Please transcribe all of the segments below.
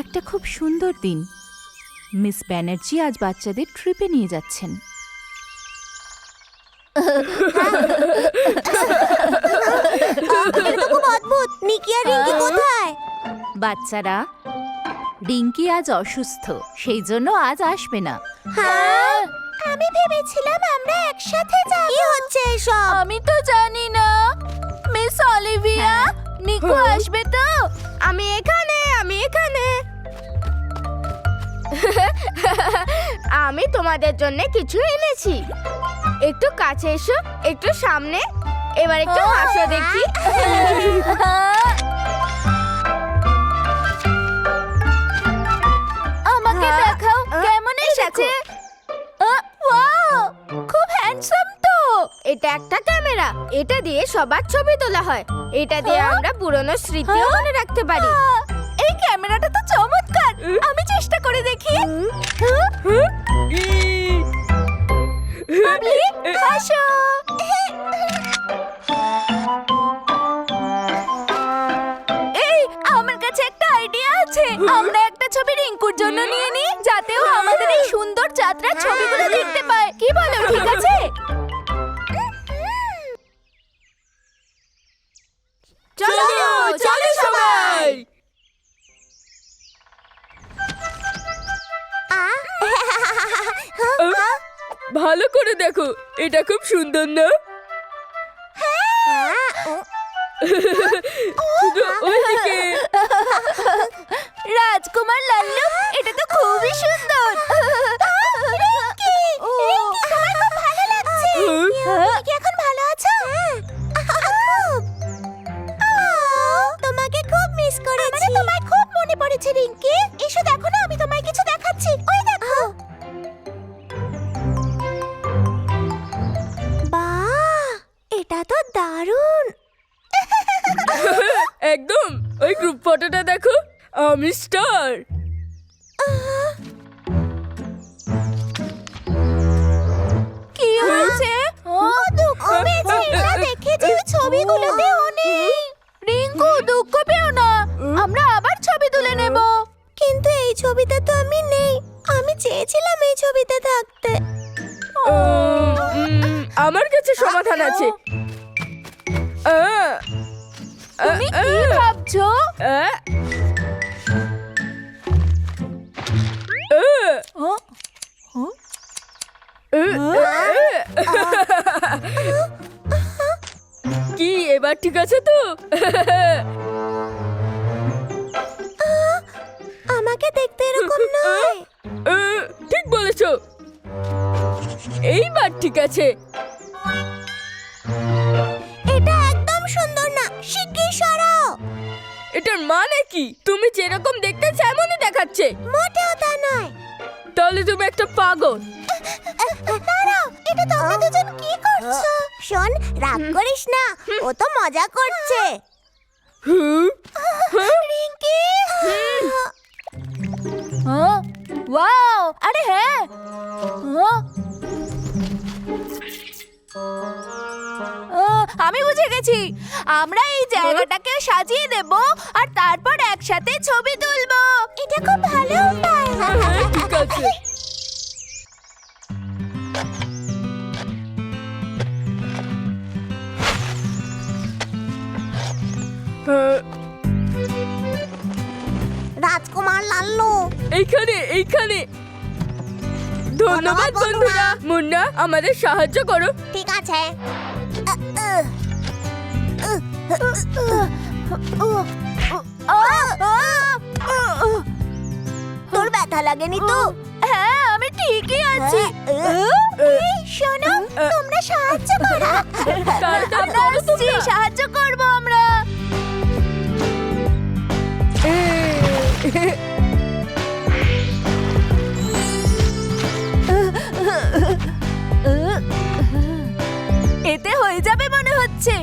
একটা খুব সুন্দর দিন। মিস ব্যানার্জি আজ বাচ্চাদের ট্রিপে নিয়ে যাচ্ছেন। বাচ্চারা, রিঙ্কি আজ অসুস্থ, সেই জন্য আজ আসবে না। হ্যাঁ, আমি ভেবেছিলাম আমরা একসাথে যাব। কি হচ্ছে এসব? আমি তো জানি না। মিস অলিভিয়া, নিকো আসবে তো? আমি এখানে। আমি তোমাদের জন্য কিছু এনেছি। একটু কাছে এসো, একটু সামনে। এবার একটু হাসো দেখি। আমাকে দেখাও কেমন এসেছে। ওয়াও, খুব হ্যান্ডসাম তো। এটা একটা ক্যামেরা। এটা দিয়ে সবার ছবি তোলা হয়। এটা দিয়ে আমরা পুরনো স্মৃতিও মনে রাখতে পারি। এই ক্যামেরাটা তো চমৎকার। আমি চেষ্টা করে দেখি। বাবলি, আসো। এই, আমার কাছে একটা আইডিয়া আছে। আমরা একটা ছবি রিঙ্কুর জন্য নিয়ে নিই, যাতে ও আমাদের এই সুন্দর যাত্রার ছবিগুলো দেখতে পায়। কি বলো, ঠিক আছে? চলো সবাই। ভালো করে দেখো, এটা খুব সুন্দর না? শুধু ওইদিকে। রাজকুমার লাল্লু, এটা তো খুবই সুন্দর। এখন ভালো আছো? তোমাকে খুব মিস করেছি। তোমায় খুব মনে পড়েছে রিঙ্কি। এসো দেখো না, আমি তোমায় কিছু দেখাচ্ছি। ওই দেখো। বাহ, এটা তো দারুণ। একদম, ওই গ্রুপ ফটোটা দেখো, আমি স্টার। কি হয়েছে? দুঃখ পেয়েছি। এটা দেখেছি ওই ছবিগুলোতে ও নেই। রিঙ্কু, দুঃখ পেও না, আমরা আবার ছবি তুলে নেব। কিন্তু এই ছবিতে তো আমি নেই। আমি চেয়েছিলাম এই ছবিতে থাকতে। আমার কাছে সমাধান আছে। তুমি কি ভাবছো? কি এবার ঠিক আছে তো? আমাকে দেখতে এরকম নয়। ঠিক বলেছো, এইবার ঠিক আছে। এটা একদম সুন্দর না। শিগগির সরাও। এটার মানে কি? তুমি যেরকম দেখতে তেমনই দেখাচ্ছে। মোটেও তা নয়। তাহলে তুমি একটা পাগল। দাঁড়াও, এটা তোমরা দুজন কি করছো? শোন, রাগ করিস না, ও তো মজা করছে। রিঙ্কি, ওয়াও, আরে হ্যাঁ। আমি বুঝে গেছি। আমরা এই জায়গাটাকে সাজিয়ে দেব আর তারপর একসাথে ছবি তুলবো। এটা খুব ভালো উপায়। ঠিক আছে। রাজকুমার লাল্লু, এইখানে এইখানে। ধন্যবাদ বন্ধুরা। মুন্না, আমাদের সাহায্য করো। ঠিক আছে। তোর ব্যথা লাগেনি তো? হ্যাঁ, আমি ঠিকই আছি। শোনো, তোমরা সাহায্য করো। তাড়াতাড়ি আমরা করো আসছি, তোমরা। সাহায্য করব আমরা। এতে হয়ে যাবে মনে হচ্ছে।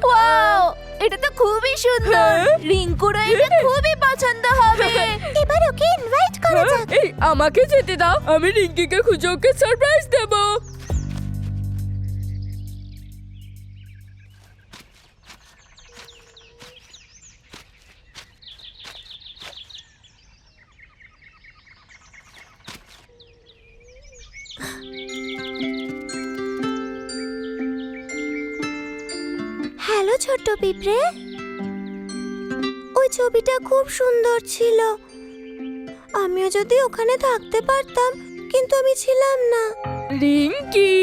ওয়াও, এটা তো খুবই সুন্দর। রিঙ্কুরও এটা খুবই পছন্দ হবে। এবার ওকে ইনভাইট করা যাক। এই, আমাকে যেতে দাও, আমি রিঙ্কিকে খুঁজে ওকে সারপ্রাইজ দেবো। ছোট্ট পিঁপড়ে, ওই ছবিটা খুব সুন্দর ছিল। আমিও যদি ওখানে থাকতে পারতাম, কিন্তু আমি ছিলাম না। রিঙ্কি,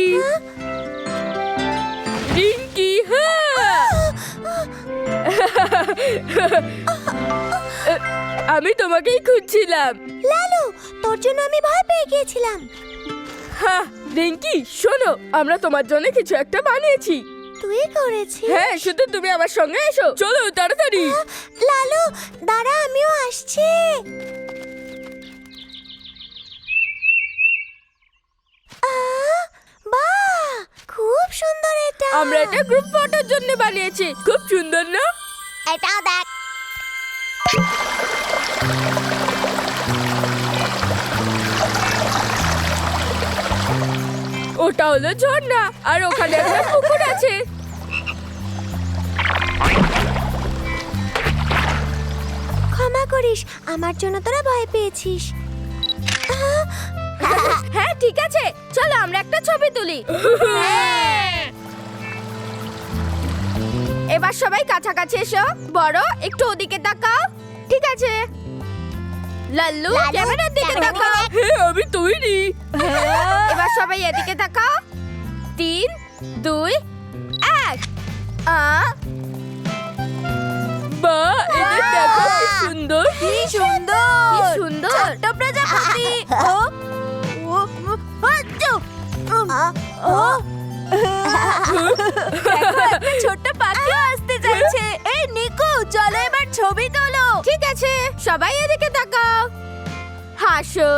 রিঙ্কি, হ্যাঁ। আমি তোমাকেই খুঁজছিলাম। লালু, তোর জন্য আমি ভয় পেয়ে গিয়েছিলাম। হ্যাঁ রিঙ্কি, শোনো, আমরা তোমার জন্য কিছু একটা বানিয়েছি। তুই করেছিস? হ্যাঁ, শুধু তুমি আমার সঙ্গে এসো। চলো তাড়াতাড়ি। লালু দাঁড়া, আমিও আসছি। বাহ, খুব সুন্দর এটা। আমরা এটা গ্রুপ ফটোর জন্য বানিয়েছি। খুব সুন্দর না? এটাও দেখ। ওটা হলো ঝর্ণা, আর ওখানে একটা পুকুর আছে। ক্ষমা করিস, আমার জন্য তোরা ভয় পেয়েছিস। হ্যাঁ ঠিক আছে, চলো আমরা একটা ছবি তুলি। এবার সবাই কাছাকাছি এসো। বড়, একটু ওদিকে তাকাও। ঠিক আছে, লাল্লু ক্যামেরার দিকে তাকাও। হ্যাঁ, আমি তৈরি। এবার সবাই এদিকে তাকাও। 3, 2, 1। বাহ, এটা দেখো কি সুন্দর। কি সুন্দর, কি সুন্দর। ছোট্ট প্রজাপতি। ছোট্ট পাখিও আসতে যাচ্ছে। এই নিকু, চলো এবার ছবি তোলো। ঠিক আছে, সবাই এদিকে তাকাও। হাসো।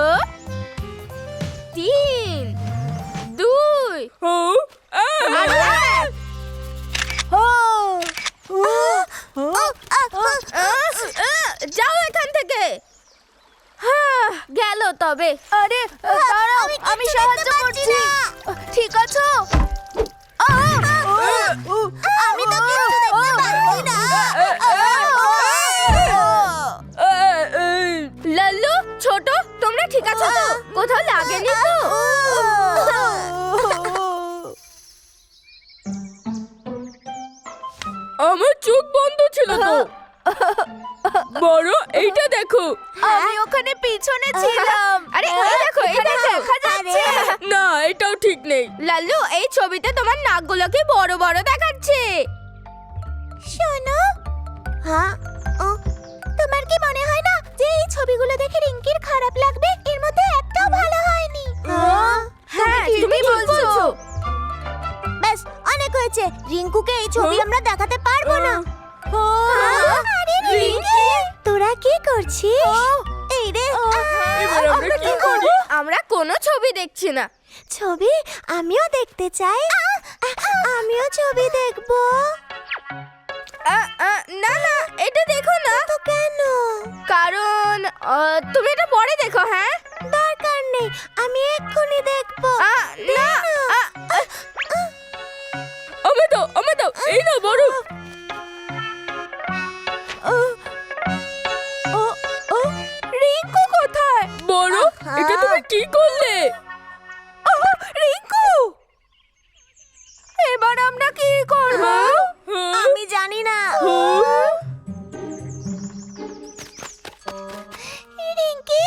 3, 2, ও, আর 1। যাও এখান থেকে। গেল তবে। আরে দাঁড়াও, আমি সাহায্য করছি। ঠিক আছে। আমি তো কিছু দেখতে পাচ্ছি না। লাল্লু, ছোট, তোমরা ঠিক আছো তো? কোথাও লাগেনি তো? আমার চোখ বন্ধ ছিল তো। বড়, এইটা দেখো। আমি ওখানে পিছনে ছিলাম। আরে এই দেখো, এটা দেখা যাচ্ছে। না, এটাও ঠিক নেই। লাল্লু, এই ছবিতে তোমার নাকগুলোকে বড় বড় দেখাচ্ছে। শোনো, হ্যাঁ, তোমার কি মনে হয় না যে এই ছবিগুলো দেখে রিঙ্কির খারাপ লাগবে? এর মধ্যে একটাও ভালো হয়নি। হ্যাঁ, তুমি ঠিক বলছো। ব্যাস, অনেক হয়েছে। রিঙ্কুকে এই ছবি আমরা দেখাতে পারবো না। আরে রিঙ্কি, তোরা কি করছিস? এই রে, এবার আমরা কি করি? আমরা কোনো ছবি দেখছি না। ছবি আমিও দেখতে চাই। আমিও ছবি দেখবো। না না, এটা দেখো না। তো কেন? কারণ তুমি এটা পরে দেখো। হ্যাঁ, দরকার নেই, আমি এক্ষুনি দেখবো। না, আমায় দাও, এই না বড়। রিঙ্কু কোথায়? বড়, এটা তুমি কি করলে? রিঙ্কু, এবার আমরা কি করব? আমি জানি না। রিঙ্কি,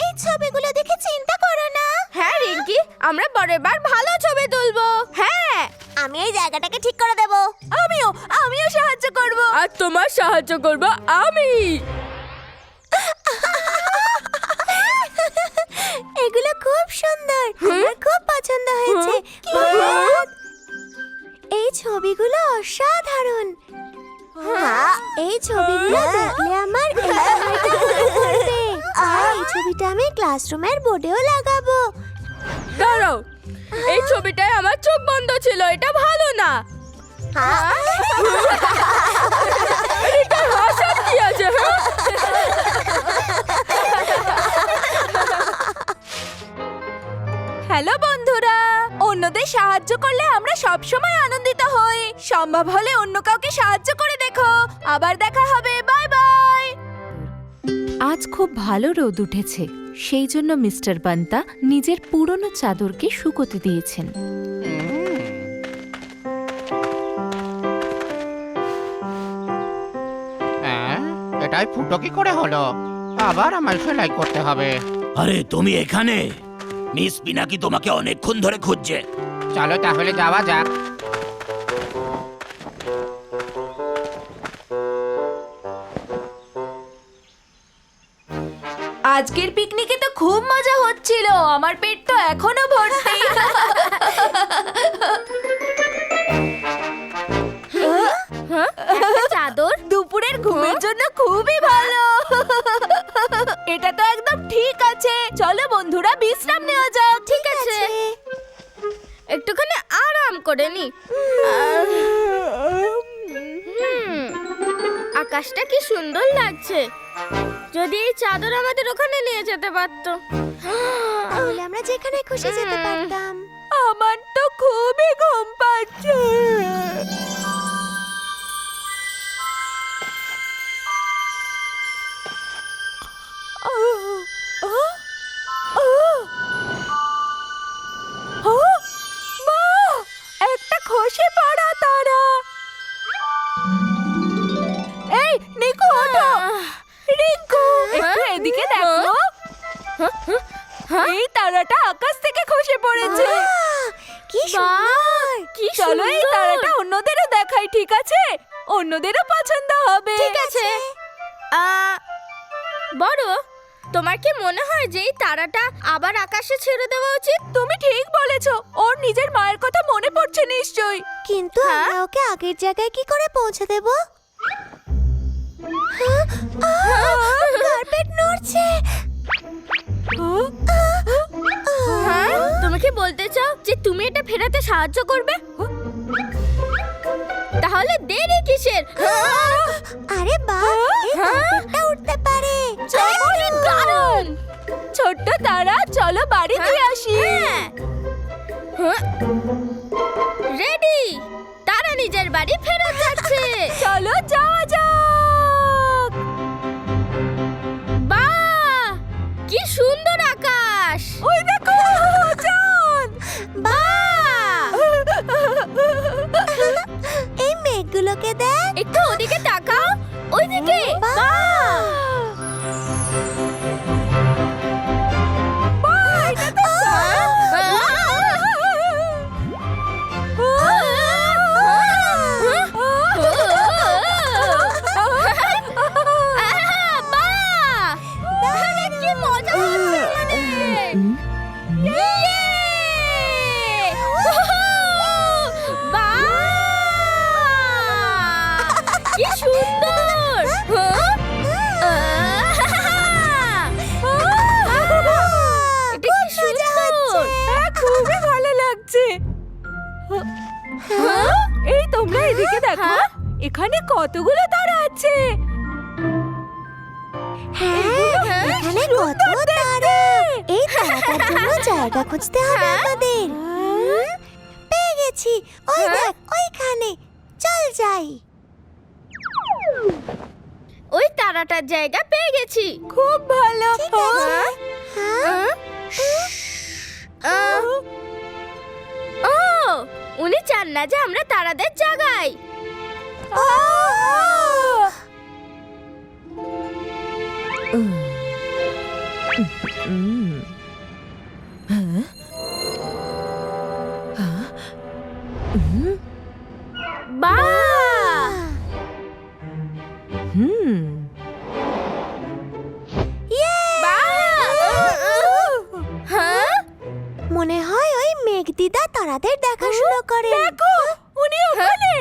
এই ছবিগুলো দেখে চিন্তা করো না। হ্যাঁ রিঙ্কি, আমরা পরের বার ভালো ছবি তুলবো। হ্যাঁ, আমি এই জায়গাটাকে ঠিক করে দেব। আমিও সাহায্য করব। আর তোমার সাহায্য করবো আমি। এগুলো খুব সুন্দর, আমার খুব পছন্দ হয়েছে। এই ছবিগুলো অসাধারণ। এই ছবিগুলো দেখলে আমার এই সময়টা মনে পড়বে। আর এই ছবিটা আমি ক্লাসরুমের বোর্ডেও লাগাবো। দাঁড়াও, এই ছবিটায় আমার চোখ বন্ধ ছিল। এটা ভালো না। এটা হাসার কি আছে? হ্যালো বন্ধুরা, অন্যদের সাহায্য করলে আমরা সব সময় আনন্দিত হই। সম্ভব হলে অন্য কাউকে সাহায্য করে দেখো। আবার দেখা হবে, বাই বাই। আজ খুব ভালো রোদ উঠেছে, সেই জন্য মিস্টার বান্তা নিজের পুরনো চাদরকে শুকোতে দিয়েছেন। সেলাই ফুটো কি করে হলো? আবার আমায় সেলাই করতে হবে। আরে তুমি এখানে? মিস পিনাকি তোমাকে অনেকক্ষণ ধরে খুঁজছে। চলো তাহলে যাওয়া যাক। আজকের পিকনিকে তো খুব মজা হচ্ছিল, আমার পেট তো এখনো ভর্তি। একটা চাদর দুপুরের ঘুমের জন্য খুবই ভালো। এটা তো একদম ঠিক আছে। চলো বন্ধুরা বিশ্রাম নেওয়া যাক। ঠিক আছে, একটুখানি আরাম করে নি। আকাশটা কি সুন্দর লাগছে। যদি এই চাদর আমাদের ওখানে নিয়ে যেতে পারতো, তাহলে আমরা যেখানে খুশি যেতে পারতাম। আমার তো খুবই ঘুম পাচ্ছে। একটা খসে পড়া তারা। এই নিকু ওঠো। রিঙ্কু একটু এদিকে দেখো। এই তারাটা আকাশ থেকে খসে পড়েছে। কি সুন্দর! কি চলো এই সুন্দর! তারাটা অন্যদেরও দেখাই, ঠিক আছে? অন্যদেরও পছন্দ হবে। ঠিক আছে। বড়, তোমার কি মনে হয় যে এই তারাটা আবার আকাশে ছেড়ে দেওয়া উচিত? তুমি ঠিক বলেছো। ওর নিজের মায়ের কথা মনে পড়ছে নিশ্চয়ই। কিন্তু আমরা ওকে আগের জায়গায় কি করে পৌঁছে দেব? কার্পেট নড়ছে। হ্যাঁ, তুমি কি বলতে চাও যে তুমি এটা ফেরাতে সাহায্য করবে? তাহলে দেরি কিসের? আরে বাহ, এই কার্পেটটা উঠতে পারে। দারুণ! ছোট্ট তারা, চলো বাড়ি দিয়ে আসি। রেডি, তারা নিজের বাড়ি ফেরত যাচ্ছে। চলো যাওয়া যাক। বাহ, কি সুন্দর আকাশ! ওই দেখো চাঁদ। বাহ, এই মেঘগুলোকে দেখ। একটু ওদিকে তাকাও, ওইদিকে। বাহ, কি মজা হচ্ছে এখানে! ইয়ে! বাহ! কি সুন্দর! এটা কি সুন্দর! খুবই ভালো লাগছে। এই তোমরা এদিকে দেখো, হ্যাঁ? এখানে কতগুলো তারা আছে। হ্যাঁ, এখানে কত তারা! এই তারাটার জন্য জায়গা খুঁজতে হবে আমাদের। পেয়ে গেছি, ওই দেখ ওইখানে। চল যাই। ওই তারাটার জায়গা পেয়ে গেছি। খুব ভালো। ঠিক আছে। হ্যাঁ? ও, উনি চান না যে আমরা তারাদের জাগাই। বাহ! হ্যাঁ? মনে হয় ওই মেঘদিদা তারাদের দেখাশোনা করে। দেখো উনি ওখানে।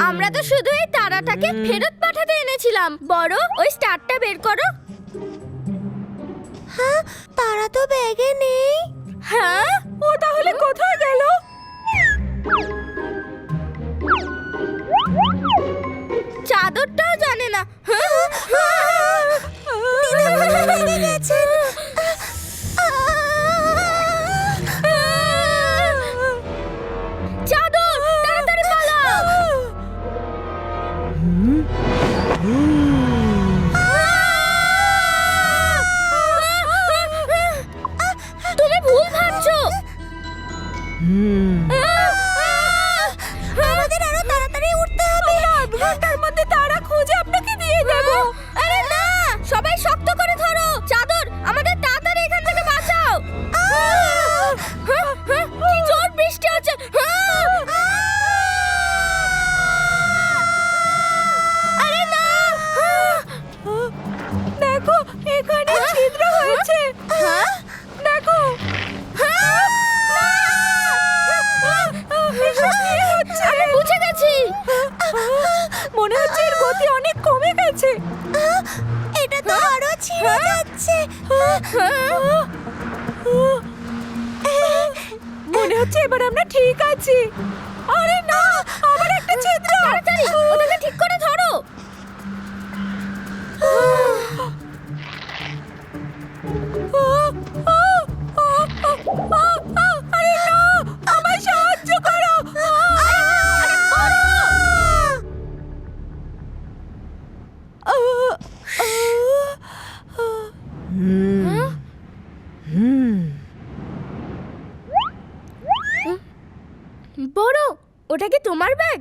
আমরা তো শুধু এই তারাটাকে ফেরত পাঠাতে এনেছিলাম। বড়, ওই স্টারটা বের করো। হ্যাঁ, তারা তো ব্যাগে নেই। হ্যাঁ, ও তাহলে কোথায় গেল? চাদরটাও জানে না। ভেঙে গেছেন। চাদর, তাড়াতাড়ি পালাও। তুমি ভুল ভাবছো। আমাদের আরো তাড়াতাড়ি উঠতে হবে। অনেক কমে গেছে। এটা তো আরো ছিঁড়ে যাচ্ছে। মনে হচ্ছে এবার আমরা ঠিক আছি। আরে না, আবার একটা ছিদ্র। তাড়াতাড়ি ওটাকে ঠিক করে ধরো। আরে না, আমায় সাহায্য করো। বড়, ওটা কি তোমার ব্যাগ?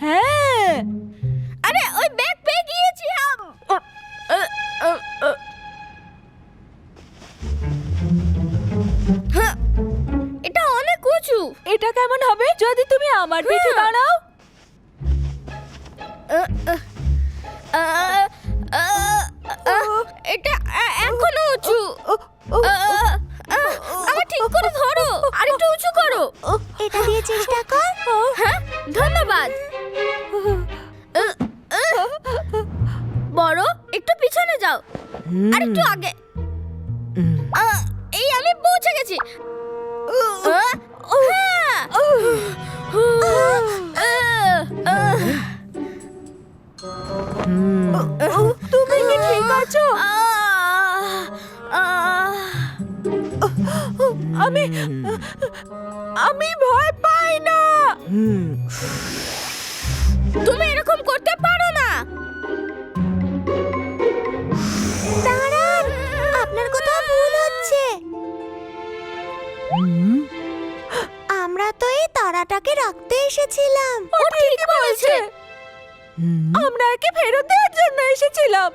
হ্যাঁ, আরে ওই ব্যাগ পেয়ে গিয়েছি। হ্যাঁ, এটা অনেক উঁচু। এটা কেমন হবে যদি তুমি আমার পিঠে দাঁড়াও? এটা এখনো উঁচু। আমার ঠিক করে ধরো, আর একটু উঁচু করো। এটা দিয়ে চেষ্টা কর। হ্যাঁ, ধন্যবাদ। বড়, একটু পিছনে যাও, আর একটু আগে। এই আমি পৌঁছে গেছি। তুমি কি ঠিক আছো? আমি ভয় পাই না। তুমি এরকম করতে পারো না। দাঁড়ান, আপনার কোথাও ভুল হচ্ছে। আমরা তো এই তারাটাকে রাখতে এসেছিলাম। ও ঠিক বলছে। আমরা একে ফেরত দেওয়ার জন্য এসেছিলাম।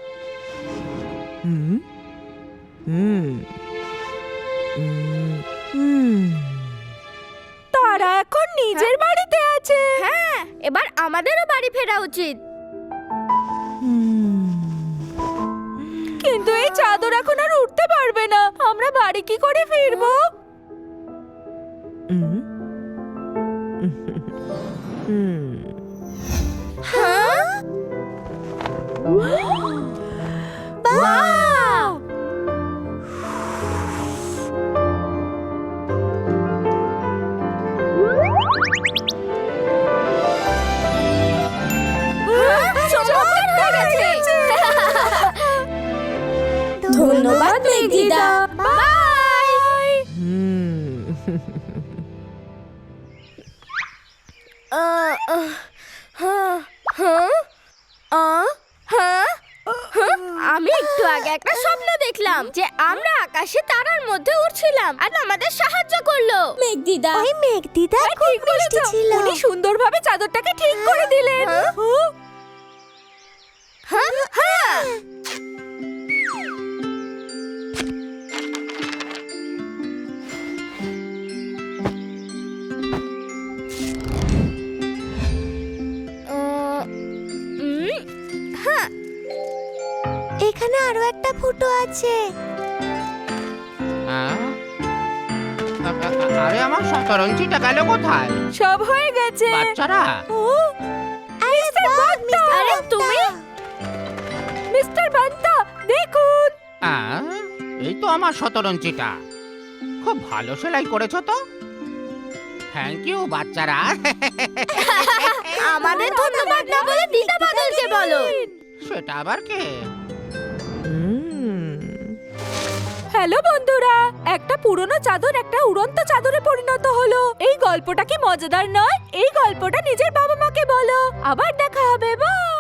তারা এখন নিজের বাড়িতে আছে। হ্যাঁ, এবার আমাদেরও বাড়ি ফেরা উচিত। কিন্তু এই চাদর এখন আর উঠতে পারবে না। আমরা বাড়ি কি করে ফিরবো? বাহ! চমৎকার হয়ে গেছে। ধন্যবাদ মেঘদিদা। বাই। আমি একটু আগে একটা স্বপ্ন দেখলাম যে আমরা আকাশে তারার মধ্যে উড়ছিলাম আর আমাদের সাহায্য করলো মেঘদিদা। ওই মেঘদিদা খুব মিষ্টি ছিল। উনি সুন্দরভাবে চাদরটাকে ঠিক করে দিলেন। হ্যাঁ হ্যাঁ। এখানে আরো একটা ফুটো আছে। আরে আমার শতরঞ্চিটা গেল কোথায়? সব হয়ে গেছে। বাচ্চারা, আরে বাহ, মিস্টার আরে বান্তা। তুমি? মিস্টার বান্তা, দেখুন। এই তো আমার শতরঞ্চিটা। খুব ভালো সেলাই করেছো তো। থ্যাংক ইউ বাচ্চারা। আমাদের ধন্যবাদ না বলে দিদা বাদলকে বলো। সেটা আবার কে? হ্যালো বন্ধুরা, একটা পুরনো চাদর একটা উড়ন্ত চাদরে পরিণত হলো। এই গল্পটা কি মজাদার নয়? এই গল্পটা নিজের বাবা মাকে বলো। আবার দেখা হবে। বাই।